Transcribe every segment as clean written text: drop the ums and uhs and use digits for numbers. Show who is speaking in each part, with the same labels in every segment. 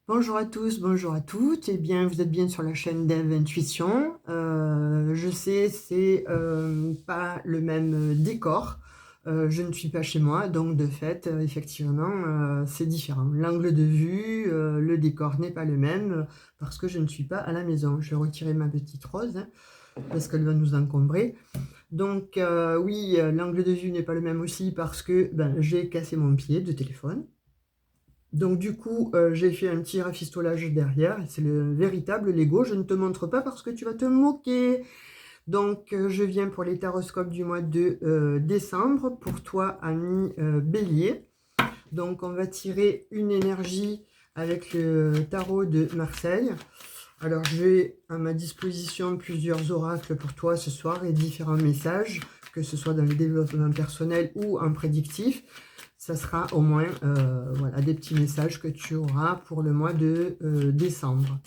Speaker 1: Bonjour à tous, bonjour à toutes. Eh bien, vous êtes bien sur la chaîne d'Eve Intuition. Je sais, c'est pas le même décor. Je ne suis pas chez moi, donc de fait, effectivement, c'est différent. L'angle de vue, le décor n'est pas le même parce que je ne suis pas à la maison. Je vais retirer ma petite rose hein, parce qu'elle va nous encombrer. Donc, oui, l'angle de vue n'est pas le même aussi parce que ben, j'ai cassé mon pied de téléphone. Donc du coup, j'ai fait un petit rafistolage derrière. C'est le véritable Lego. Je ne te montre pas parce que tu vas te moquer. Donc je viens pour les taroscopes du mois de décembre. Pour toi, ami Bélier. Donc on va tirer une énergie avec le tarot de Marseille. Alors j'ai à ma disposition plusieurs oracles pour toi ce soir et différents messages, que ce soit dans le développement personnel ou en prédictif. Ça sera au moins voilà, des petits messages que tu auras pour le mois de décembre.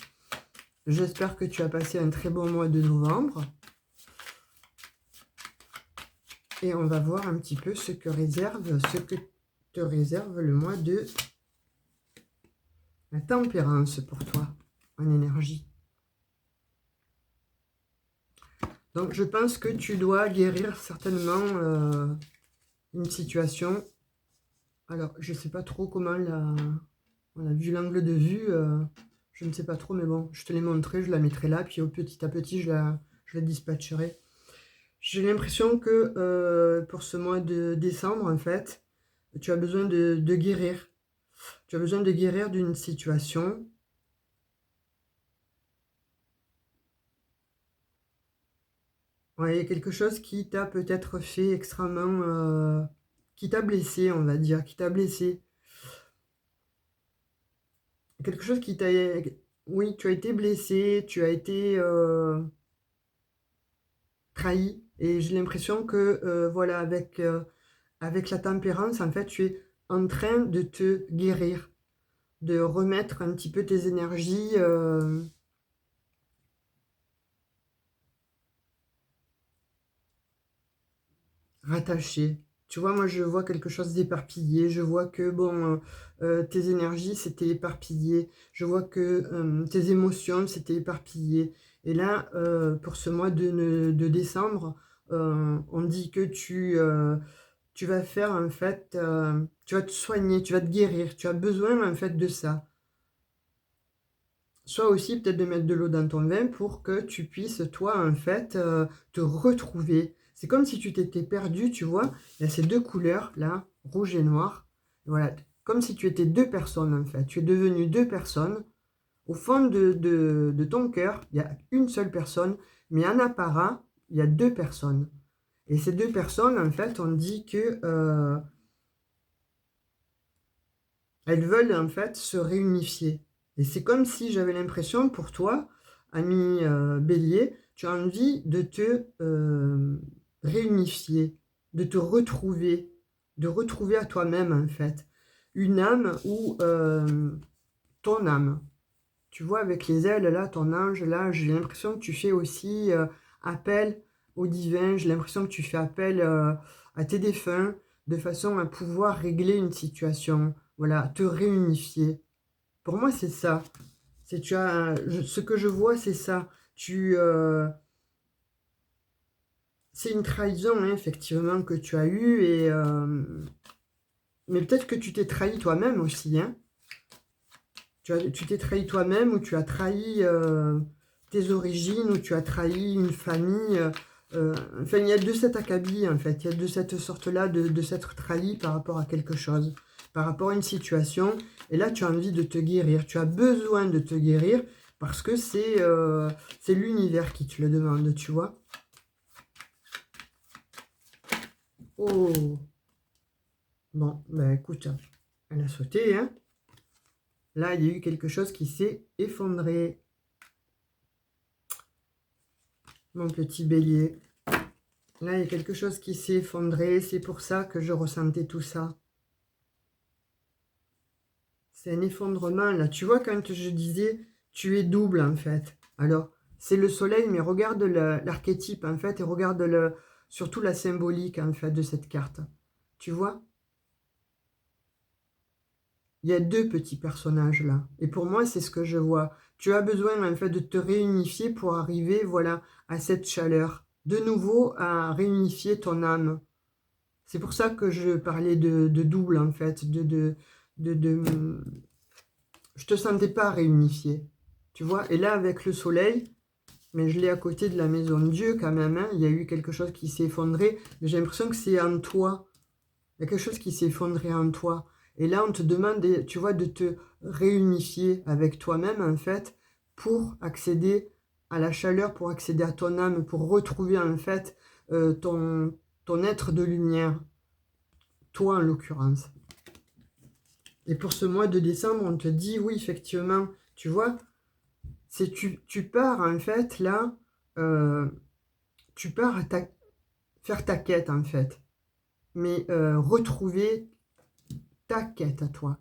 Speaker 1: J'espère que tu as passé un très bon mois de novembre. Et on va voir un petit peu ce que te réserve le mois de la tempérance pour toi en énergie. Donc je pense que tu dois guérir certainement une situation. Alors je ne sais pas trop comment la... Voilà, vu l'angle de vue, je ne sais pas trop, mais bon, je te l'ai montré, je la mettrai là, puis petit à petit, je la dispatcherai. J'ai l'impression que pour ce mois de décembre, en fait, tu as besoin de guérir. Tu as besoin de guérir d'une situation. Ouais, il y a quelque chose qui t'a peut-être fait extrêmement... qui t'a blessé, on va dire, qui t'a blessé. Quelque chose qui t'a... Oui, tu as été blessé, tu as été trahi. Et j'ai l'impression que, voilà, avec la tempérance, en fait, tu es en train de te guérir, de remettre un petit peu tes énergies rattachées. Tu vois, moi, je vois quelque chose d'éparpillé. Je vois que, bon, tes énergies, c'était éparpillé. Je vois que tes émotions, c'était éparpillé. Et là, pour ce mois de décembre, on dit que tu vas faire, en fait, tu vas te soigner, tu vas te guérir. Tu as besoin, en fait, de ça. Soit aussi peut-être de mettre de l'eau dans ton vin pour que tu puisses, toi, en fait, te retrouver. C'est comme si tu t'étais perdu, tu vois. Il y a ces deux couleurs, là, rouge et noir. Voilà, comme si tu étais deux personnes, en fait. Tu es devenu deux personnes. Au fond de ton cœur, il y a une seule personne, mais en apparat, il y a deux personnes. Et ces deux personnes, en fait, on dit que elles veulent en fait se réunifier. Et c'est comme si j'avais l'impression pour toi, ami Bélier, tu as envie de te réunifier, de te retrouver, de retrouver à toi-même en fait. Une âme ou ton âme. Tu vois avec les ailes là, ton ange là, j'ai l'impression que tu fais aussi appel au divin, j'ai l'impression que tu fais appel à tes défunts de façon à pouvoir régler une situation, voilà, te réunifier. Pour moi, c'est ça. C'est ce que je vois, c'est ça. C'est une trahison, hein, effectivement, que tu as eue, mais peut-être que tu t'es trahi toi-même aussi, hein. Tu t'es trahi toi-même, ou tu as trahi tes origines, ou tu as trahi une famille. Enfin, il y a de cet acabit, en fait. Il y a de cette sorte-là de s'être trahi par rapport à quelque chose, par rapport à une situation. Et là, tu as envie de te guérir. Tu as besoin de te guérir parce que c'est l'univers qui te le demande, tu vois. Oh, bon, ben écoute, elle a sauté, hein. Là, il y a eu quelque chose qui s'est effondré, mon petit bélier. Là, il y a quelque chose qui s'est effondré. C'est pour ça que je ressentais tout ça. C'est un effondrement, là. Tu vois, quand je disais, tu es double, en fait. Alors, c'est le soleil, mais regarde l'archétype, en fait, et regarde surtout la symbolique, en fait, de cette carte. Tu vois? il y a deux petits personnages là. Et pour moi, c'est ce que je vois. Tu as besoin en fait de te réunifier pour arriver, voilà, à cette chaleur. De nouveau, à réunifier ton âme. C'est pour ça que je parlais de double en fait. Je te sentais pas réunifié. Tu vois, et là avec le soleil, mais je l'ai à côté de la maison de Dieu quand même, hein, il y a eu quelque chose qui s'est effondré, mais j'ai l'impression que c'est en toi. Il y a quelque chose qui s'est effondré en toi. Et là, on te demande, tu vois, de te réunifier avec toi-même, en fait, pour accéder à la chaleur, pour accéder à ton âme, pour retrouver, en fait, ton être de lumière. Toi, en l'occurrence. Et pour ce mois de décembre, on te dit, oui, effectivement, tu vois, c'est tu pars, en fait, là, tu pars faire ta quête, en fait. Mais retrouver ta quête à toi.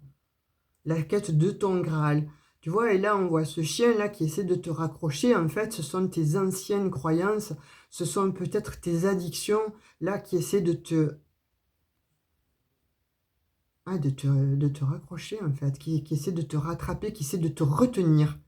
Speaker 1: La quête de ton Graal. Tu vois, et là, on voit ce chien-là qui essaie de te raccrocher. En fait, ce sont tes anciennes croyances, ce sont peut-être tes addictions, là, qui essaient de te... Ah, de te raccrocher, en fait, qui essaient de te rattraper, qui essaient de te retenir.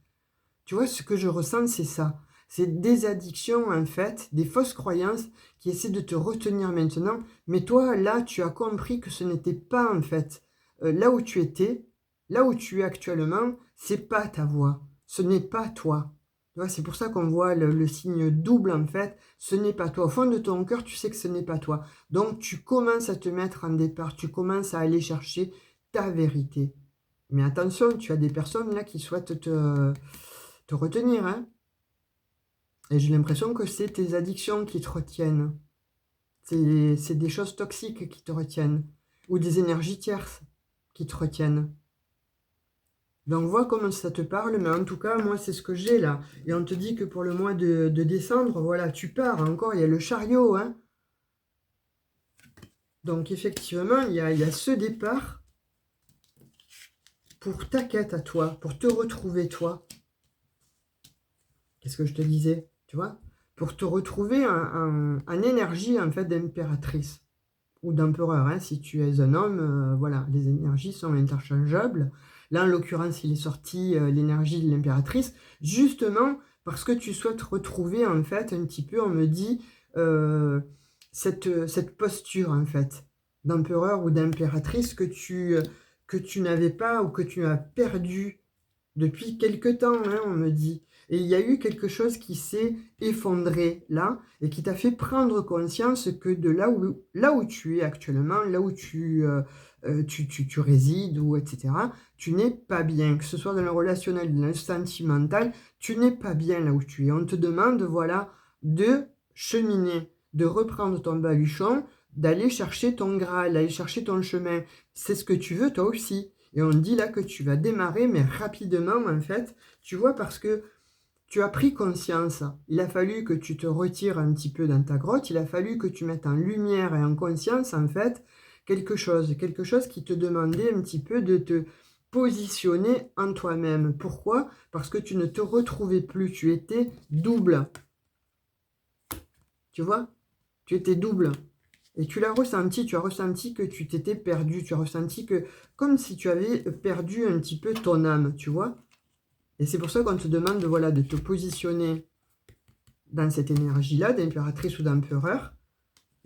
Speaker 1: Tu vois, ce que je ressens, c'est ça. C'est des addictions, en fait, des fausses croyances qui essaient de te retenir maintenant. Mais toi, là, tu as compris que ce n'était pas, en fait, là où tu étais, là où tu es actuellement, c'est pas ta voix. Ce n'est pas toi. Tu vois, c'est pour ça qu'on voit le signe double, en fait. Ce n'est pas toi. Au fond de ton cœur, tu sais que ce n'est pas toi. Donc, tu commences à te mettre en départ. Tu commences à aller chercher ta vérité. Mais attention, tu as des personnes là qui souhaitent te retenir, hein. Et j'ai l'impression que c'est tes addictions qui te retiennent. C'est des choses toxiques qui te retiennent. Ou des énergies tierces qui te retiennent. Donc vois comment ça te parle, mais en tout cas, moi, c'est ce que j'ai là. Et on te dit que pour le mois de décembre, voilà, tu pars. Encore, il y a le chariot, hein. Donc effectivement, il y a ce départ pour ta quête à toi, pour te retrouver toi. Qu'est-ce que je te disais, tu vois? Pour te retrouver en énergie, en fait, d'impératrice ou d'empereur, hein, si tu es un homme, voilà, les énergies sont interchangeables. Là, en l'occurrence, il est sorti l'énergie de l'impératrice, justement parce que tu souhaites retrouver, en fait, un petit peu, on me dit, cette posture, en fait, d'empereur ou d'impératrice que tu n'avais pas ou que tu as perdu depuis quelque temps, hein, on me dit. Et il y a eu quelque chose qui s'est effondré là et qui t'a fait prendre conscience que de là où tu es actuellement, là où tu résides, ou etc., tu n'es pas bien. Que ce soit dans le relationnel, dans le sentimental, tu n'es pas bien là où tu es. On te demande, voilà, de cheminer, de reprendre ton baluchon, d'aller chercher ton Graal, d'aller chercher ton chemin. C'est ce que tu veux toi aussi. Et on dit là que tu vas démarrer, mais rapidement en fait, tu vois, parce que tu as pris conscience. Il a fallu que tu te retires un petit peu dans ta grotte, il a fallu que tu mettes en lumière et en conscience en fait quelque chose qui te demandait un petit peu de te positionner en toi-même. Pourquoi? Parce que tu ne te retrouvais plus, tu étais double. Tu vois? Tu étais double. Et tu l'as ressenti, tu as ressenti que tu t'étais perdu, tu as ressenti que, comme si tu avais perdu un petit peu ton âme, tu vois. Et c'est pour ça qu'on te demande, voilà, de te positionner dans cette énergie-là, d'impératrice ou d'empereur.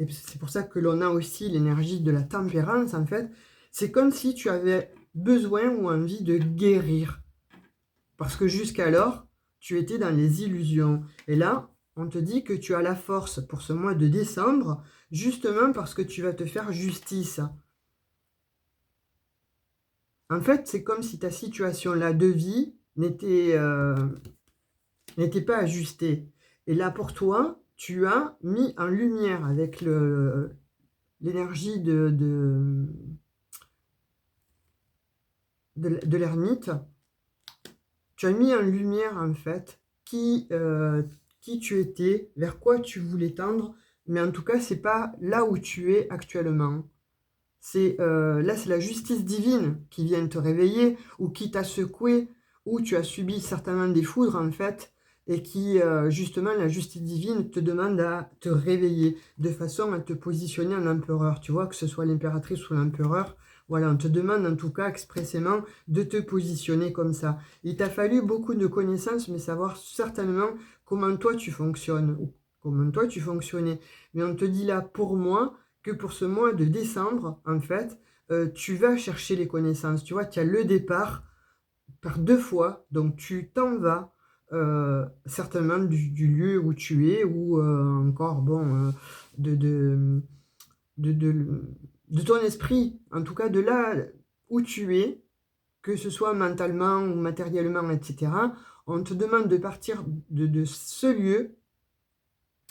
Speaker 1: Et c'est pour ça que l'on a aussi l'énergie de la tempérance, en fait. C'est comme si tu avais besoin ou envie de guérir. Parce que jusqu'alors, tu étais dans les illusions. Et là, on te dit que tu as la force pour ce mois de décembre, justement parce que tu vas te faire justice. En fait, c'est comme si ta situation-là de vie n'était pas ajustée. Et là, pour toi, tu as mis en lumière avec l'énergie de l'ermite, tu as mis en lumière, en fait, qui tu étais, vers quoi tu voulais tendre, mais en tout cas, c'est pas là où tu es actuellement. Là, c'est la justice divine qui vient te réveiller, ou qui t'a secoué, ou tu as subi certainement des foudres, en fait, et qui, justement, la justice divine te demande à te réveiller, de façon à te positionner en empereur. Tu vois, que ce soit l'impératrice ou l'empereur, Voilà, on te demande en tout cas expressément de te positionner comme ça. Il t'a fallu beaucoup de connaissances, mais savoir certainement comment toi tu fonctionnes, ou comment toi tu fonctionnais. Mais on te dit là, pour moi, que pour ce mois de décembre, en fait, tu vas chercher les connaissances. Tu vois, tu as le départ par 2 fois, donc tu t'en vas certainement du lieu où tu es, ou encore, bon, de, de, de, de, de ton esprit, en tout cas de là où tu es, que ce soit mentalement ou matériellement, etc. On te demande de partir de ce lieu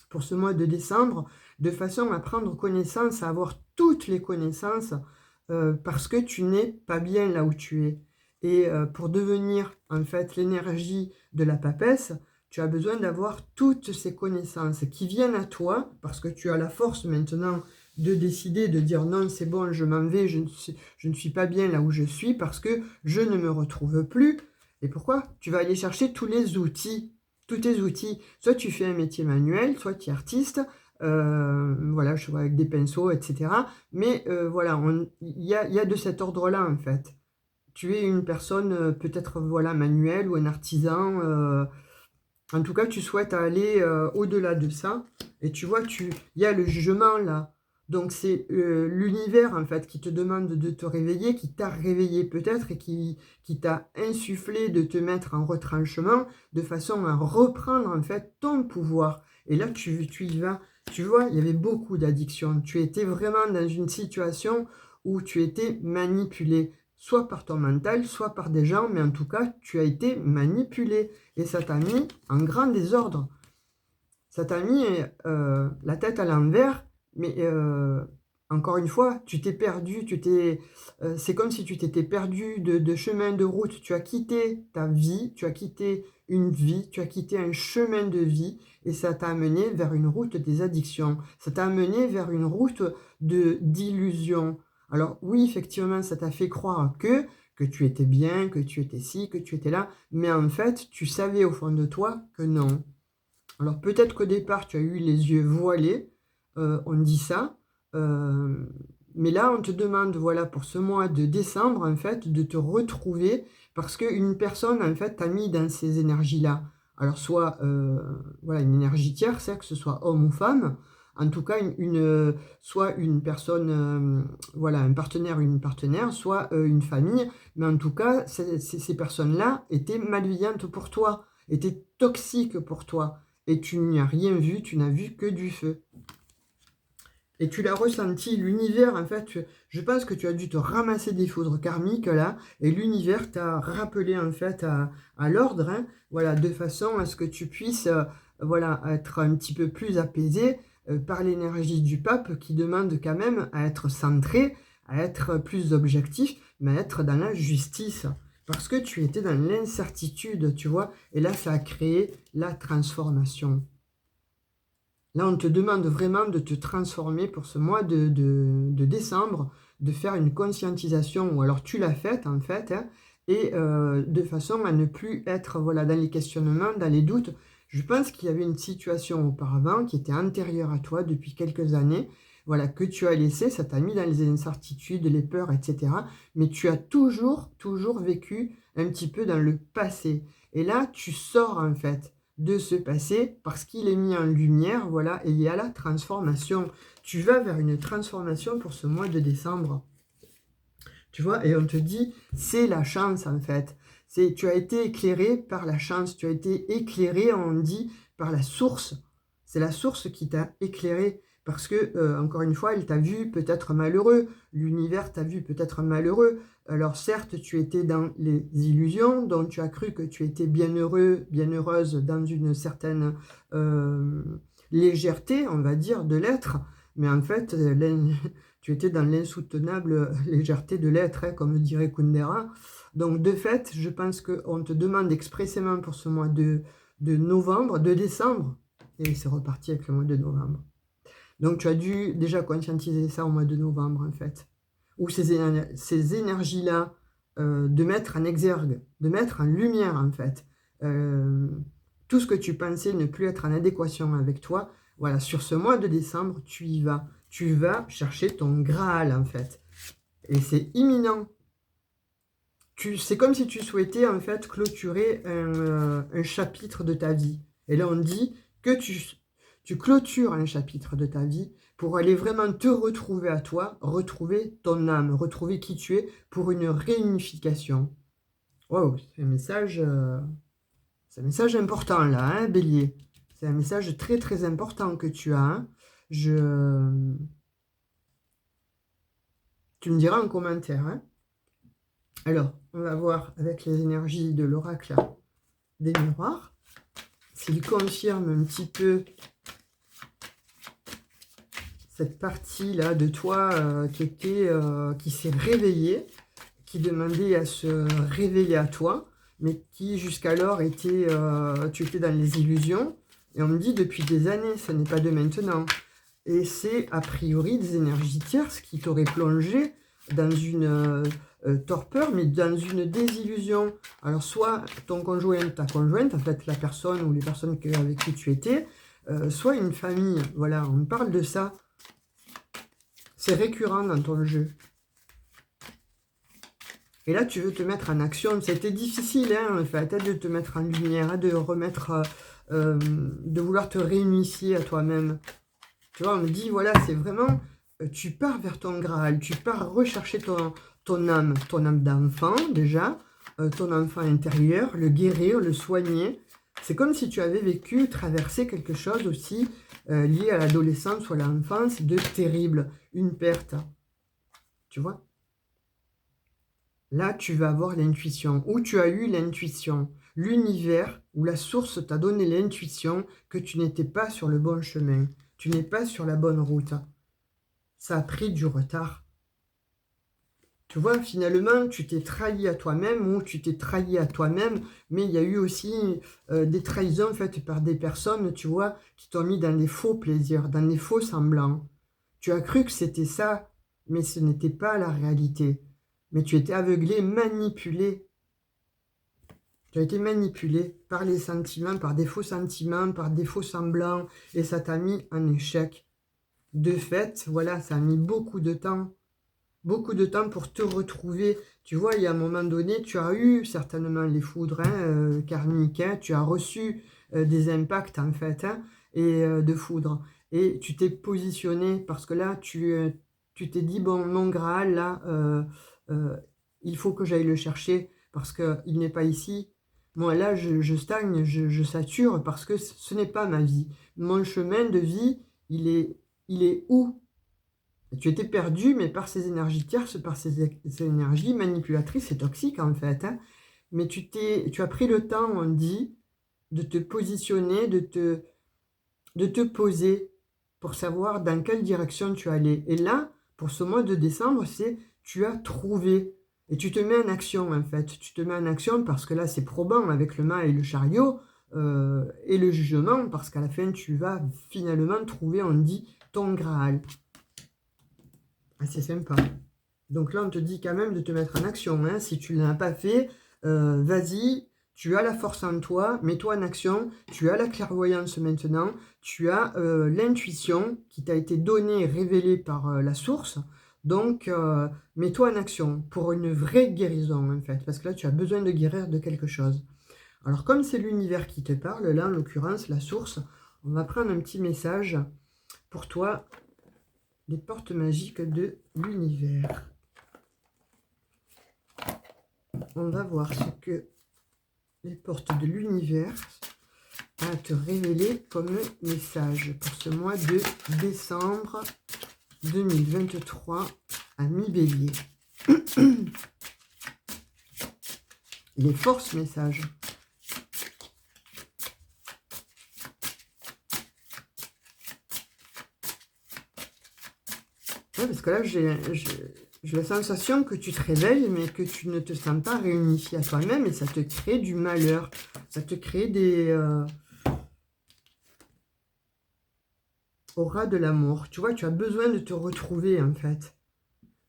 Speaker 1: pour ce mois de décembre, de façon à prendre connaissance, à avoir toutes les connaissances, parce que tu n'es pas bien là où tu es. Et pour devenir en fait l'énergie de la papesse, tu as besoin d'avoir toutes ces connaissances qui viennent à toi, parce que tu as la force maintenant de décider, de dire non, c'est bon, je m'en vais, je ne suis pas bien là où je suis, parce que je ne me retrouve plus. Et pourquoi? Tu vas aller chercher tous les outils, tous tes outils. Soit tu fais un métier manuel, soit tu es artiste, voilà, je vois avec des pinceaux, etc. Mais voilà, il y a de cet ordre-là, en fait. Tu es une personne peut-être voilà, manuelle ou un artisan. En tout cas, tu souhaites aller au-delà de ça. Et tu vois, il y a le jugement là. Donc c'est l'univers en fait qui te demande de te réveiller, qui t'a réveillé peut-être et qui t'a insufflé de te mettre en retranchement de façon à reprendre en fait ton pouvoir. Et là, tu y vas. Tu vois, il y avait beaucoup d'addictions. Tu étais vraiment dans une situation où tu étais manipulé, soit par ton mental, soit par des gens, mais en tout cas, tu as été manipulé. Et ça t'a mis en grand désordre. Ça t'a mis la tête à l'envers, mais encore une fois, tu t'es perdu, c'est comme si tu t'étais perdu de chemin de route. Tu as quitté ta vie, tu as quitté une vie, tu as quitté un chemin de vie, et ça t'a amené vers une route des addictions. Ça t'a amené vers une route d'illusion. Alors oui, effectivement, ça t'a fait croire que tu étais bien, que tu étais ci, que tu étais là, mais en fait, tu savais au fond de toi que non. Alors peut-être qu'au départ, tu as eu les yeux voilés, on dit ça, euh, mais là, on te demande, voilà, pour ce mois de décembre, en fait, de te retrouver, parce qu'une personne, en fait, t'a mis dans ces énergies-là. Alors soit, voilà, une énergie tierce, hein, que ce soit homme ou femme, en tout cas, soit une personne, voilà, un partenaire, une partenaire, soit une famille, mais en tout cas, ces personnes-là étaient malveillantes pour toi, étaient toxiques pour toi. Et tu n'y as rien vu, tu n'as vu que du feu. Et tu l'as ressenti, l'univers, en fait, je pense que tu as dû te ramasser des foudres karmiques là, et l'univers t'a rappelé en fait à l'ordre, hein, voilà, de façon à ce que tu puisses voilà, être un petit peu plus apaisé par l'énergie du pape qui demande quand même à être centré, à être plus objectif, mais à être dans la justice. Parce que tu étais dans l'incertitude, tu vois, et là, ça a créé la transformation. Là, on te demande vraiment de te transformer pour ce mois de décembre, de faire une conscientisation, ou alors tu l'as faite en fait, hein, et de façon à ne plus être voilà, dans les questionnements, dans les doutes. Je pense qu'il y avait une situation auparavant qui était antérieure à toi depuis quelques années, voilà, que tu as laissé, ça t'a mis dans les incertitudes, les peurs, etc. Mais tu as toujours vécu un petit peu dans le passé. Et là, tu sors en fait de ce passé parce qu'il est mis en lumière, voilà, et il y a la transformation. Tu vas vers une transformation pour ce mois de décembre. Tu vois, et on te dit, c'est la chance en fait. Tu as été éclairé par la chance, tu as été éclairé, on dit, par la source. C'est la source qui t'a éclairé. Parce que, encore une fois, elle t'a vu peut-être malheureux. L'univers t'a vu peut-être malheureux. Alors certes, tu étais dans les illusions, donc tu as cru que tu étais bien heureux, bien heureuse dans une certaine légèreté, on va dire, de l'être. Mais en fait, tu étais dans l'insoutenable légèreté de l'être, hein, comme dirait Kundera. Donc de fait, je pense qu'on te demande expressément pour ce mois de novembre, de décembre, et c'est reparti avec le mois de novembre. Donc tu as dû déjà conscientiser ça au mois de novembre, en fait. Ou ces énergies-là, de mettre en exergue, de mettre en lumière, en fait. Tout ce que tu pensais ne plus être en adéquation avec toi, voilà, sur ce mois de décembre, tu y vas. Tu vas chercher ton Graal, en fait. Et c'est imminent. C'est comme si tu souhaitais en fait clôturer un chapitre de ta vie. Et là, on dit que tu clôtures un chapitre de ta vie pour aller vraiment te retrouver à toi, retrouver ton âme, retrouver qui tu es pour une réunification. Wow, c'est un message important là, hein, Bélier. C'est un message très très important que tu as. Hein. Tu me diras en commentaire. Hein. Alors, on va voir avec les énergies de l'oracle des miroirs, s'il confirme un petit peu cette partie-là de toi qui s'est réveillée, qui demandait à se révéler à toi, mais qui jusqu'alors tu étais dans les illusions. Et on me dit depuis des années, ce n'est pas de maintenant. Et c'est a priori des énergies tierces qui t'auraient plongé dans une torpeur, mais dans une désillusion. Alors soit ton conjoint, ta conjointe, en fait la personne ou les personnes avec qui tu étais, soit une famille. Voilà, on parle de ça. C'est récurrent dans ton jeu. Et là, tu veux te mettre en action. C'était difficile, hein, en fait, de te mettre en lumière, de remettre, de vouloir te réinitier à toi-même. Tu vois, on me dit, voilà, c'est vraiment, tu pars vers ton Graal, tu pars rechercher ton âme d'enfant, déjà, ton enfant intérieur, le guérir, le soigner. C'est comme si tu avais traversé quelque chose aussi lié à l'adolescence ou à l'enfance de terrible, une perte. Tu vois? Là, tu vas avoir l'intuition, ou tu as eu l'intuition. L'univers ou la source t'a donné l'intuition que tu n'étais pas sur le bon chemin. Tu n'es pas sur la bonne route. Ça a pris du retard. Tu vois, finalement, tu t'es trahi à toi-même ou tu t'es trahi à toi-même, mais il y a eu aussi des trahisons faites par des personnes, tu vois, qui t'ont mis dans des faux plaisirs, dans des faux semblants. Tu as cru que c'était ça, mais ce n'était pas la réalité. Mais tu étais aveuglé, manipulé. Tu as été manipulé par les sentiments, par des faux sentiments, par des faux semblants, et ça t'a mis en échec. De fait, voilà, ça a mis beaucoup de temps pour te retrouver. Tu vois, il y a un moment donné, tu as eu certainement les foudres karmiques, hein, tu as reçu des impacts, en fait, hein, de foudre. Et tu t'es positionné, parce que là, tu t'es dit, bon, mon Graal, là, il faut que j'aille le chercher, parce qu'il n'est pas ici. Moi, là, je stagne, je sature, parce que ce n'est pas ma vie. Mon chemin de vie, il est où? Tu étais perdu, mais par ces énergies tierces, par ces énergies manipulatrices et toxiques, en fait. Hein. Mais tu as pris le temps, on dit, de te positionner, de te poser pour savoir dans quelle direction tu allais. Et là, pour ce mois de décembre, c'est tu as trouvé. Et tu te mets en action, en fait. Tu te mets en action parce que là, c'est probant avec le mât et le chariot et le jugement, parce qu'à la fin, tu vas finalement trouver, on dit, ton Graal. Ah, c'est sympa. Donc là, on te dit quand même de te mettre en action. Hein. Si tu ne l'as pas fait, vas-y, tu as la force en toi, mets-toi en action. Tu as la clairvoyance maintenant. Tu as l'intuition qui t'a été donnée, révélée par la source. Donc, mets-toi en action pour une vraie guérison, en fait. Parce que là, tu as besoin de guérir de quelque chose. Alors, comme c'est l'univers qui te parle, là, en l'occurrence, la source, on va prendre un petit message pour toi. Les portes magiques de l'univers. On va voir ce que les portes de l'univers ont à te révéler comme message pour ce mois de décembre 2023 à mi-bélier. Les forces messages. Ouais, parce que là, j'ai la sensation que tu te réveilles, mais que tu ne te sens pas réunifié à toi-même, et ça te crée du malheur. Ça te crée des auras de l'amour. Tu vois, tu as besoin de te retrouver, en fait.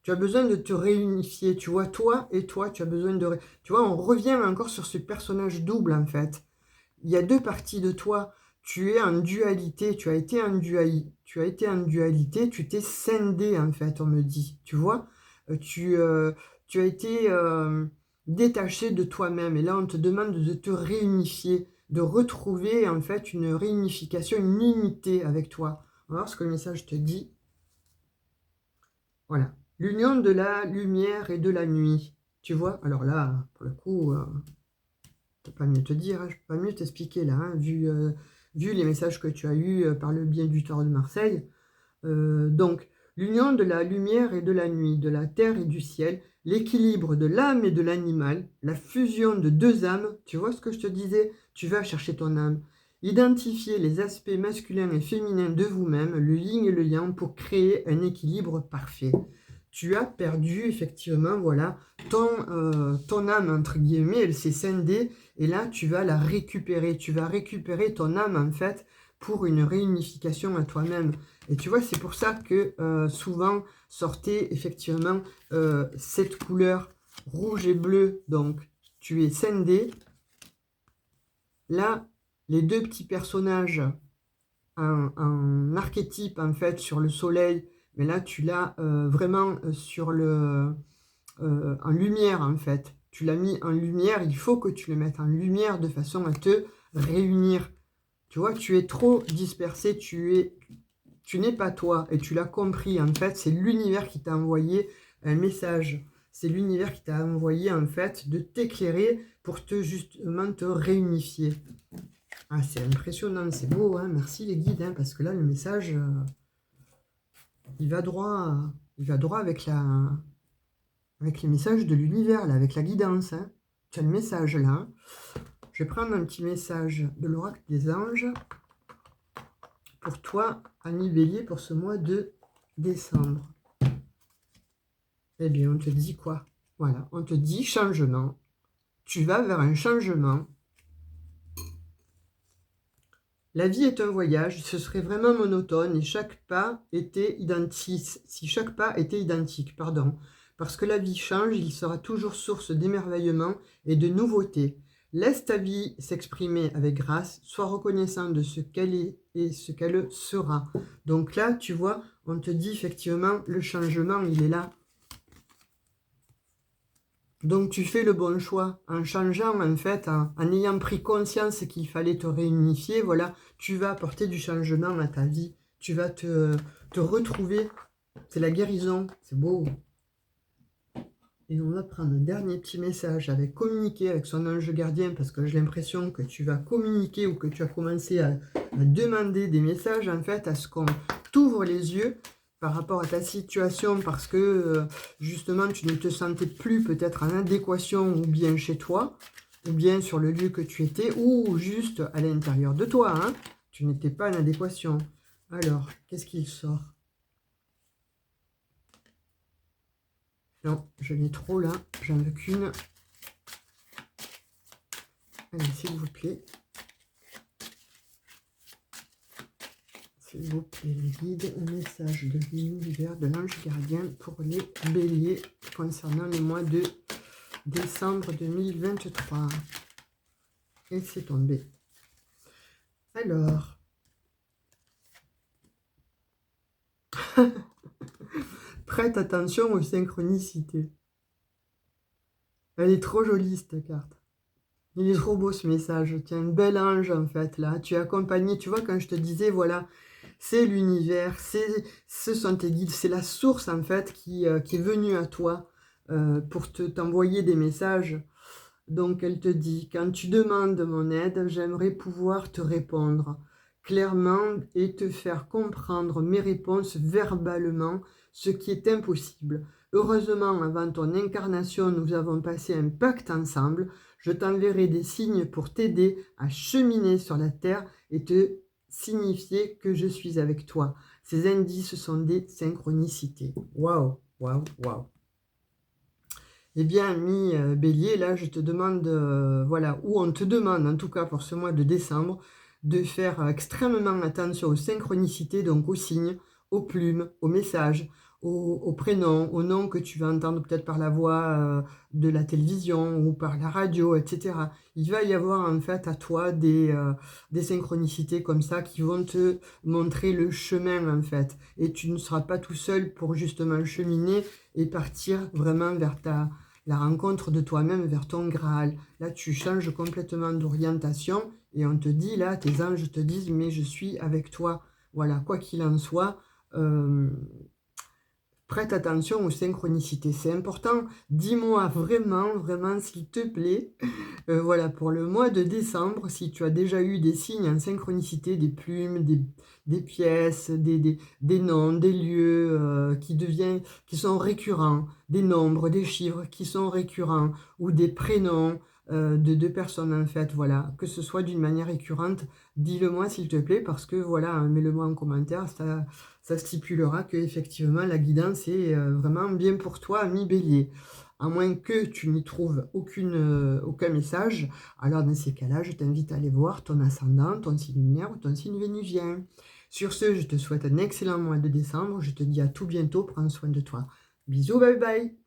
Speaker 1: Tu as besoin de te réunifier. Tu vois, toi et toi, tu as besoin de... Tu vois, on revient encore sur ce personnage double, en fait. Il y a deux parties de toi. Tu es en dualité, tu as été en dualité, tu t'es scindé, en fait, on me dit. Tu vois, tu as été détaché de toi-même. Et là, on te demande de te réunifier, de retrouver en fait une réunification, une unité avec toi. On va voir ce que le message te dit. Voilà. L'union de la lumière et de la nuit. Tu vois? Alors là, pour le coup, je ne peux pas mieux te dire, hein, je ne peux pas mieux t'expliquer là, hein, vu les messages que tu as eus par le biais du Tarot de Marseille. Donc, l'union de la lumière et de la nuit, de la terre et du ciel, l'équilibre de l'âme et de l'animal, la fusion de deux âmes, tu vois ce que je te disais? Tu vas chercher ton âme. Identifier les aspects masculins et féminins de vous-même, le yin et le yang, pour créer un équilibre parfait. Tu as perdu, effectivement, voilà, ton âme, entre guillemets, elle s'est scindée, et là, tu vas la récupérer. Tu vas récupérer ton âme, en fait, pour une réunification à toi-même. Et tu vois, c'est pour ça que souvent sortait effectivement cette couleur rouge et bleu. Donc, tu es scindé. Là, les deux petits personnages en archétype, en fait, sur le soleil, mais là, tu l'as vraiment en lumière, en fait. Tu l'as mis en lumière, il faut que tu le mettes en lumière de façon à te réunir. Tu vois, tu es trop dispersé, tu n'es pas toi, et tu l'as compris, en fait, c'est l'univers qui t'a envoyé un message. C'est l'univers qui t'a envoyé, en fait, de t'éclairer pour justement te réunifier. Ah, c'est impressionnant, c'est beau, hein. Merci les guides, hein, parce que là, le message, il va droit avec les messages de l'univers, là, avec la guidance, hein. Tu as le message, là, hein. Je vais prendre un petit message de l'oracle des anges pour toi, ami Bélier, pour ce mois de décembre. Eh bien, on te dit quoi? Voilà, on te dit changement. Tu vas vers un changement. La vie est un voyage, ce serait vraiment monotone et chaque pas était identique. Si chaque pas était identique, pardon. Parce que la vie change, il sera toujours source d'émerveillement et de nouveautés. Laisse ta vie s'exprimer avec grâce, sois reconnaissant de ce qu'elle est et ce qu'elle sera. Donc là, tu vois, on te dit effectivement, le changement, il est là. Donc tu fais le bon choix en changeant, en fait, en ayant pris conscience qu'il fallait te réunifier. Voilà, tu vas apporter du changement à ta vie. Tu vas te retrouver. C'est la guérison, c'est beau. Et on va prendre un dernier petit message avec communiquer avec son ange gardien, parce que j'ai l'impression que tu vas communiquer ou que tu as commencé à demander des messages, en fait, à ce qu'on t'ouvre les yeux par rapport à ta situation, parce que justement tu ne te sentais plus peut-être en adéquation ou bien chez toi, ou bien sur le lieu que tu étais, ou juste à l'intérieur de toi, hein. Tu n'étais pas en adéquation. Alors, qu'est-ce qu'il sort? Non, je l'ai trop là, j'en veux qu'une. Allez, s'il vous plaît. S'il vous plaît, les guides, un message de l'univers, de l'ange gardien pour les béliers concernant le mois de décembre 2023. Et c'est tombé. Alors. Prête attention aux synchronicités. Elle est trop jolie cette carte. Il est trop beau ce message. Tiens, un bel ange en fait là. Tu es accompagné, tu vois, quand je te disais, voilà, c'est l'univers, ce sont tes guides, c'est la source en fait qui est venue à toi pour t'envoyer des messages. Donc elle te dit, quand tu demandes mon aide, j'aimerais pouvoir te répondre clairement et te faire comprendre mes réponses verbalement, ce qui est impossible. Heureusement, avant ton incarnation, nous avons passé un pacte ensemble. Je t'enverrai des signes pour t'aider à cheminer sur la terre et te signifier que je suis avec toi. Ces indices sont des synchronicités. Waouh, waouh, waouh. Eh bien, ami Bélier, là, je te demande, voilà, ou on te demande, en tout cas pour ce mois de décembre, de faire extrêmement attention aux synchronicités, donc aux signes, aux plumes, aux messages, au prénom, au nom que tu vas entendre peut-être par la voix de la télévision ou par la radio, etc. Il va y avoir en fait à toi des synchronicités comme ça qui vont te montrer le chemin en fait. Et tu ne seras pas tout seul pour justement cheminer et partir vraiment vers la rencontre de toi-même, vers ton Graal. Là, tu changes complètement d'orientation et on te dit, là, tes anges te disent, mais je suis avec toi. Voilà, quoi qu'il en soit, prête attention aux synchronicités, c'est important. Dis-moi vraiment, vraiment, s'il te plaît, voilà, pour le mois de décembre, si tu as déjà eu des signes en synchronicité, des plumes, des pièces, des noms, des lieux qui sont récurrents, des nombres, des chiffres qui sont récurrents, ou des prénoms de deux personnes en fait, voilà, que ce soit d'une manière récurrente, dis-le-moi s'il te plaît, parce que voilà, hein, mets-le-moi en commentaire, ça stipulera que effectivement la guidance est vraiment bien pour toi, ami Bélier. À moins que tu n'y trouves aucun message, alors dans ces cas-là, je t'invite à aller voir ton ascendant, ton signe lunaire ou ton signe vénusien. Sur ce, je te souhaite un excellent mois de décembre. Je te dis à tout bientôt. Prends soin de toi. Bisous, bye bye.